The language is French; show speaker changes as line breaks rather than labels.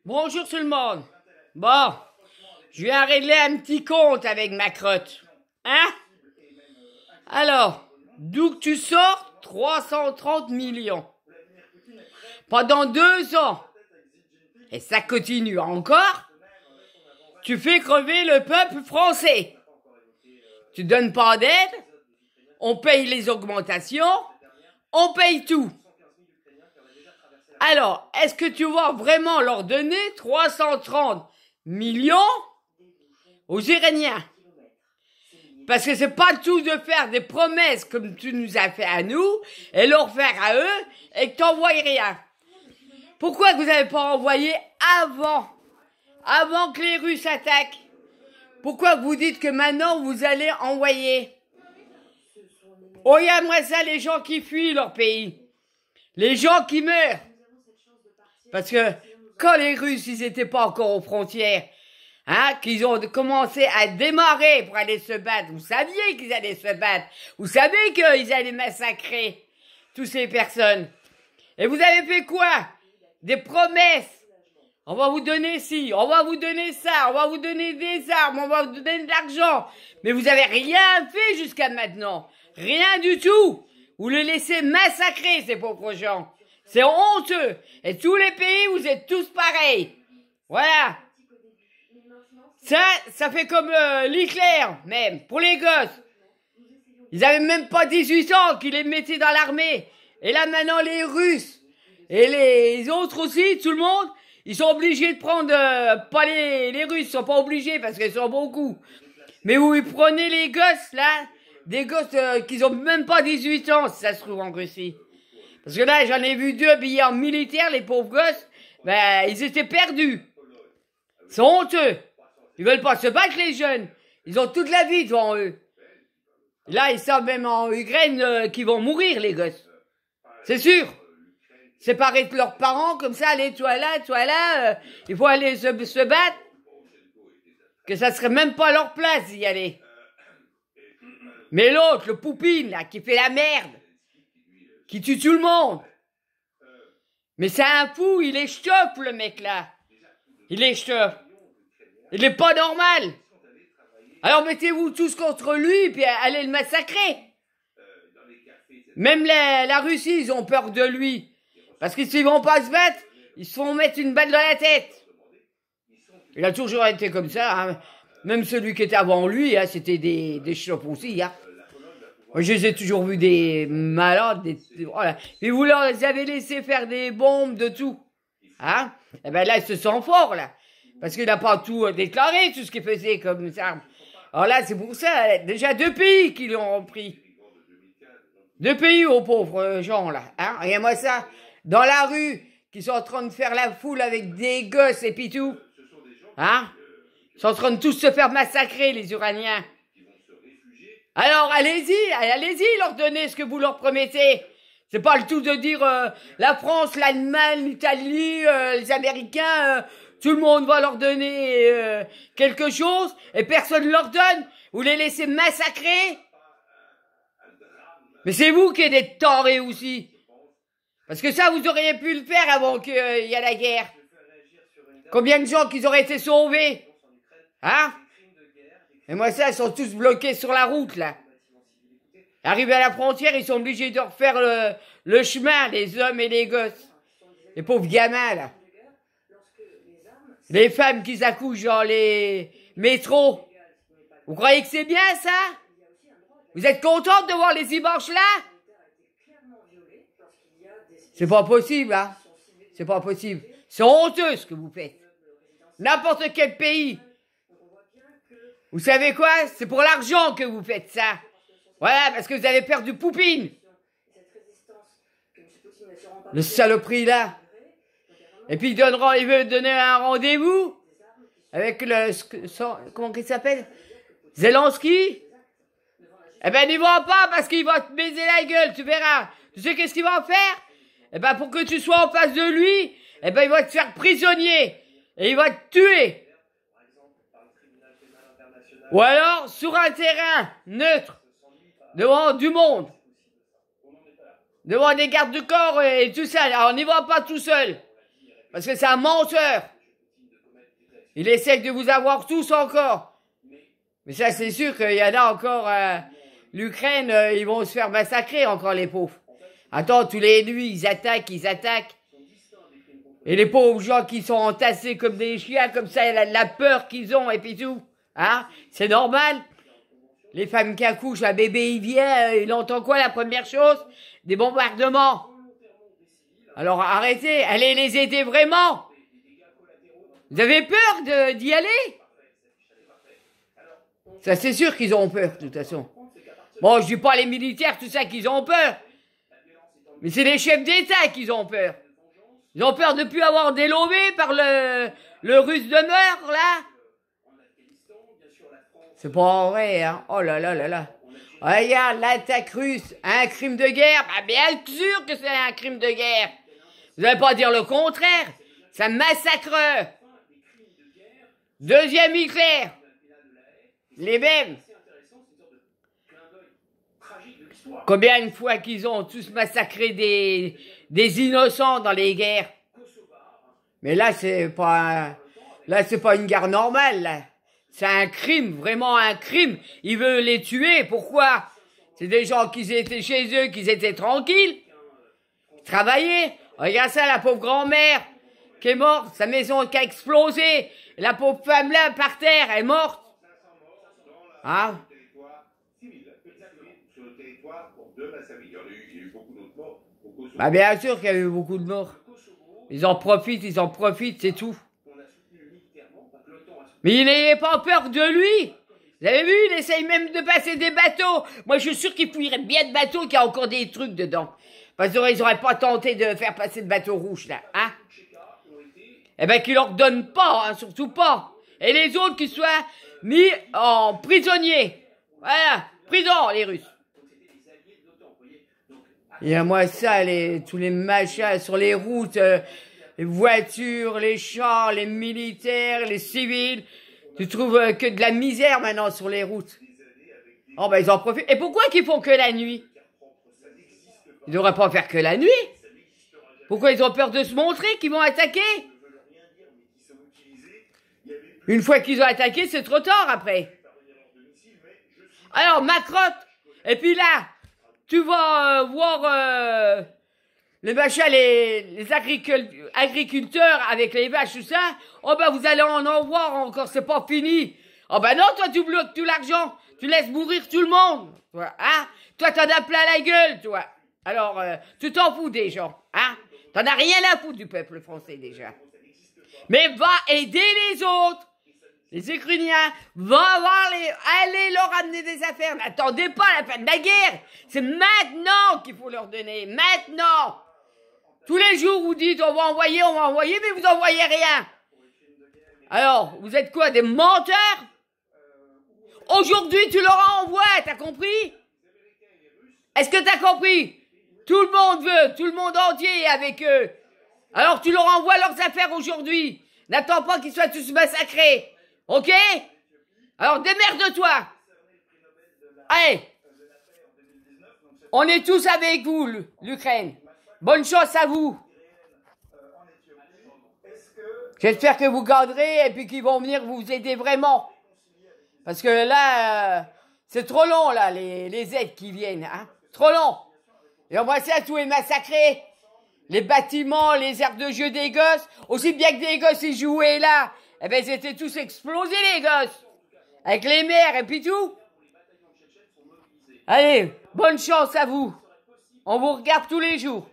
Bonjour tout le monde. Bon, je viens régler un petit compte avec ma crotte. Hein? Alors, d'où que tu sors 330 millions. Pendant 2 ans. Et ça continue encore. Tu fais crever le peuple français. Tu donnes pas d'aide. On paye les augmentations. On paye tout. Alors, est-ce que tu vas vraiment leur donner 330 millions aux Iraniens? Parce que c'est pas le tout de faire des promesses comme tu nous as fait à nous et leur faire à eux et que t'envoies rien. Pourquoi vous n'avez pas envoyé avant que les Russes attaquent? Pourquoi vous dites que maintenant vous allez envoyer? Regarde-moi ça, les gens qui fuient leur pays. Les gens qui meurent. Parce que quand les Russes, ils étaient pas encore aux frontières, qu'ils ont commencé à démarrer pour aller se battre, vous saviez qu'ils allaient se battre. Vous savez qu'ils allaient massacrer toutes ces personnes. Et vous avez fait quoi? Des promesses. On va vous donner ci, on va vous donner ça, on va vous donner des armes, on va vous donner de l'argent. Mais vous avez rien fait jusqu'à maintenant. Rien du tout. Vous les laissez massacrer, ces pauvres gens. C'est honteux. Et tous les pays, vous êtes tous pareils. Voilà. Ça fait comme l'Hitler, même, pour les gosses. Ils avaient même pas 18 ans qu'ils les mettaient dans l'armée. Et là, maintenant, les Russes et les autres aussi, tout le monde, ils sont obligés de prendre, pas les Russes, ils sont pas obligés parce qu'ils sont beaucoup. Mais vous prenez les gosses, là, des gosses qui ont même pas 18 ans, si ça se trouve en Russie. Parce que là, j'en ai vu 2 habillés en militaire, les pauvres gosses, ils étaient perdus. Ils sont honteux. Ils veulent pas se battre, les jeunes. Ils ont toute la vie devant eux. Là, ils savent même en Ukraine qu'ils vont mourir, les gosses. C'est sûr. Séparés de leurs parents, comme ça, allez, toi là, il faut aller se battre. Que ça serait même pas leur place d'y aller. Mais l'autre, le Poupine, là, qui fait la merde, qui tue tout le monde. Mais c'est un fou, il est ch'tof, le mec, là. Il est ch'tof. Il est pas normal. Alors mettez-vous tous contre lui, puis allez le massacrer. Même la Russie, ils ont peur de lui. Parce que s'ils vont pas se battre, ils se font mettre une balle dans la tête. Il a toujours été comme ça, hein. Même celui qui était avant lui, c'était des ch'tofs aussi, hein. Moi, je les ai toujours vus des malades, voilà. Et vous leur avez laissé faire des bombes, de tout. Hein? Et ben là, ils se sent fort, là. Parce qu'il n'a pas tout déclaré, tout ce qu'il faisait comme ça. Alors là, c'est pour ça, déjà 2 pays qui l'ont pris. 2 pays aux pauvres gens, là. Hein? Regarde-moi ça. Dans la rue, qui sont en train de faire la foule avec des gosses et puis tout. Hein? Ils sont en train de tous se faire massacrer, les Iraniens. Alors, allez-y, leur donnez ce que vous leur promettez. C'est pas le tout de dire la France, l'Allemagne, l'Italie, les Américains, tout le monde va leur donner quelque chose et personne ne leur donne. Vous les laissez massacrer. Mais c'est vous qui êtes des tarés aussi. Parce que ça, vous auriez pu le faire avant qu'il y ait la guerre. Combien de gens qui auraient été sauvés? Hein? Et moi, ça, ils sont tous bloqués sur la route, là. Arrivés à la frontière, ils sont obligés de refaire le chemin, les hommes et les gosses. Les pauvres gamins, là. Les femmes qui accouchent dans les métros. Vous croyez que c'est bien, ça? Vous êtes contente de voir les images là? C'est pas possible, hein? C'est pas possible. C'est honteux, ce que vous faites. N'importe quel pays. Vous savez quoi? C'est pour l'argent que vous faites ça. Voilà, parce que vous avez perdu Poupine. Le saloperie là. Et puis il veut donner un rendez-vous avec comment il s'appelle? Zelensky. Eh ben, n'y va pas parce qu'il va te baiser la gueule, tu verras. Tu sais qu'est-ce qu'il va faire? Eh ben, pour que tu sois en face de lui, eh ben, il va te faire prisonnier. Et il va te tuer. Ou alors, sur un terrain neutre, devant du monde, devant des gardes du corps et tout ça. Alors, n'y va pas tout seul, parce que c'est un menteur. Il essaie de vous avoir tous encore. Mais ça, c'est sûr qu'il y en a encore... L'Ukraine, ils vont se faire massacrer encore, les pauvres. Attends, tous les nuits, ils attaquent. Et les pauvres gens qui sont entassés comme des chiens, comme ça, la peur qu'ils ont, et puis tout. Hein? C'est normal. Les femmes qui accouchent, un bébé, il vient, il entend quoi, la première chose? Des bombardements. Alors arrêtez, allez les aider vraiment. Vous avez peur d'y aller? Ça, c'est sûr qu'ils ont peur, de toute façon. Bon, je dis pas les militaires, tout ça, qu'ils ont peur. Mais c'est les chefs d'État qui ont peur. Ils ont peur de ne plus avoir délobé par le russe de meurtre, là. C'est pas vrai, hein. Oh là là là là. Regarde, l'attaque russe, un crime de guerre. Bah, bien sûr que c'est un crime de guerre. Vous n'allez pas dire le contraire. C'est un massacre. Deuxième Hitler. Les mêmes. Combien de fois qu'ils ont tous massacré des innocents dans les guerres. Mais là, c'est pas une guerre normale, là. C'est un crime, vraiment un crime. Il veut les tuer. Pourquoi? C'est des gens qui étaient chez eux, qui étaient tranquilles. Ils travaillaient. Regarde ça, la pauvre grand-mère qui est morte. Sa maison qui a explosé. La pauvre femme là, par terre, elle est morte. Hein? Bah bien sûr qu'il y a eu beaucoup de morts. Ils en profitent, c'est tout. Mais il n'ayez pas peur de lui. Vous avez vu, il essaye même de passer des bateaux. Moi, je suis sûr qu'il fouillerait bien de bateaux, qu'il y a encore des trucs dedans. Parce qu'ils n'auraient pas tenté de faire passer de bateaux rouges, là. Hein? Eh ben, qu'ils leur donnent pas, hein, surtout pas. Et les autres qui soient mis en prisonniers. Voilà, prison, les Russes. Et à moi, ça, tous les machins sur les routes, les voitures, les chars, les militaires, les civils. Tu trouves que de la misère maintenant sur les routes. Oh, ben, ils en profitent. Et pourquoi qu'ils font que la nuit? Ils devraient pas faire que la nuit. Pourquoi ils ont peur de se montrer qu'ils vont attaquer? Une fois qu'ils ont attaqué, c'est trop tard après. Alors, Macron, et puis là, tu vas voir les machins, les agriculteurs avec les vaches, tout ça. Oh ben vous allez en voir encore, c'est pas fini. Oh ben non, toi tu bloques tout l'argent, tu laisses mourir tout le monde. Toi, hein? Toi t'en as plein la gueule, toi. Alors, tu t'en fous des gens, hein? T'en as rien à foutre du peuple français déjà. Mais va aider les autres. Les Ukrainiens, allez leur amener des affaires. N'attendez pas la fin de la guerre. C'est maintenant qu'il faut leur donner. Maintenant. Tous les jours, vous dites, on va envoyer, mais vous envoyez rien. Alors, vous êtes quoi, des menteurs? Aujourd'hui, tu leur envoies, t'as compris? Est-ce que t'as compris? Tout le monde veut, tout le monde entier est avec eux. Alors, tu leur envoies leurs affaires aujourd'hui. N'attends pas qu'ils soient tous massacrés. Ok? Alors démerde-toi. Allez. On est tous avec vous, l'Ukraine. Bonne chance à vous. J'espère que vous garderez et puis qu'ils vont venir vous aider vraiment. Parce que là, c'est trop long, là, les aides qui viennent. Hein? Trop long. Et on voit ça, tout est massacré. Les bâtiments, les aires de jeu des gosses. Aussi bien que des gosses, ils jouaient là. Eh ben, ils étaient tous explosés, les gosses. Avec les mères et puis tout. Allez, bonne chance à vous. On vous regarde tous les jours.